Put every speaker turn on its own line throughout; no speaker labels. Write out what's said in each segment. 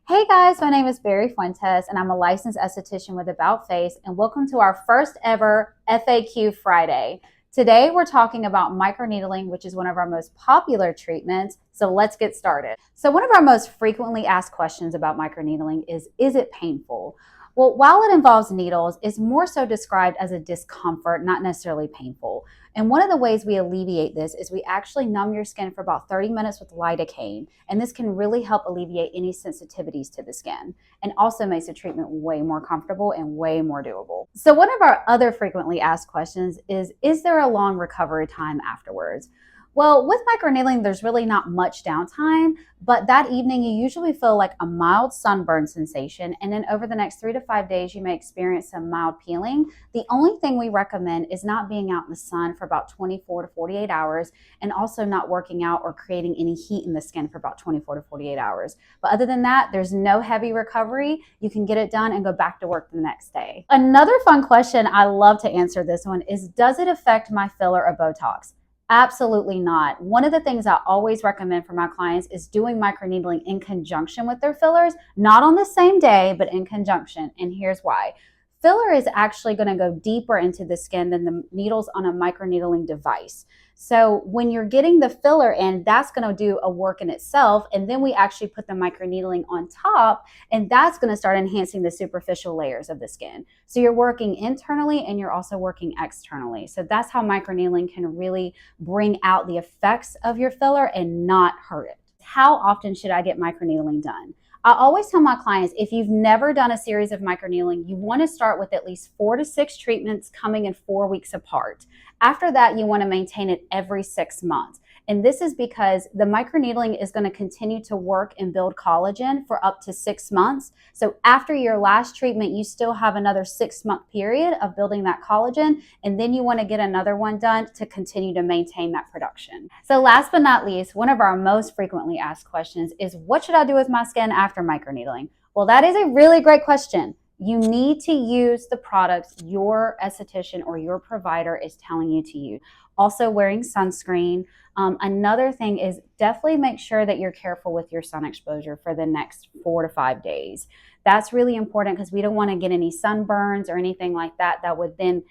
Hey guys, my name is Barry Fuentes and I'm a licensed esthetician with About Face, and welcome to our first ever FAQ Friday. Today we're talking about microneedling, which is one of our most popular treatments. So let's get started. So one of our most frequently asked questions about microneedling is it painful? Well, while it involves needles, it's more so described as a discomfort, not necessarily painful. And one of the ways we alleviate this is we actually numb your skin for about 30 minutes with lidocaine. And this can really help alleviate any sensitivities to the skin and also makes the treatment way more comfortable and way more doable. So one of our other frequently asked questions is there a long recovery time afterwards? Well, with microneedling, there's really not much downtime, but that evening you usually feel like a mild sunburn sensation, and then over the next 3 to 5 days you may experience some mild peeling. The only thing we recommend is not being out in the sun for about 24 to 48 hours, and also not working out or creating any heat in the skin for about 24 to 48 hours. But other than that, there's no heavy recovery. You can get it done and go back to work the next day. Another fun question, I love to answer this one, is does it affect my filler or Botox? Absolutely not. One of the things I always recommend for my clients is doing microneedling in conjunction with their fillers, not on the same day, but in conjunction. And here's why. Filler is actually going to go deeper into the skin than the needles on a microneedling device. So when you're getting the filler in, that's going to do a work in itself. And then we actually put the microneedling on top, and that's going to start enhancing the superficial layers of the skin. So you're working internally and you're also working externally. So that's how microneedling can really bring out the effects of your filler and not hurt it. How often should I get microneedling done? I always tell my clients, if you've never done a series of microneedling, you want to start with at least 4 to 6 treatments coming in 4 weeks apart. After that, you want to maintain it every 6 months. And this is because the microneedling is going to continue to work and build collagen for up to 6 months. So after your last treatment, you still have another 6-month period of building that collagen. And then you want to get another one done to continue to maintain that production. So last but not least, one of our most frequently asked questions is, what should I do with my skin after microneedling? Well, that is a really great question. You need to use the products your esthetician or your provider is telling you to use. Also wearing sunscreen. Another thing is definitely make sure that you're careful with your sun exposure for the next 4 to 5 days. That's really important because we don't want to get any sunburns or anything like that that would then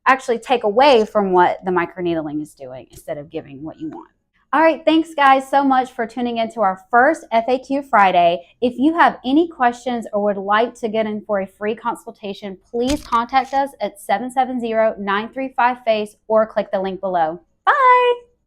actually take away from what the microneedling is doing instead of giving what you want. All right, thanks guys so much for tuning into our first FAQ Friday. If you have any questions or would like to get in for a free consultation, please contact us at 770-935-FACE or click the link below. Bye.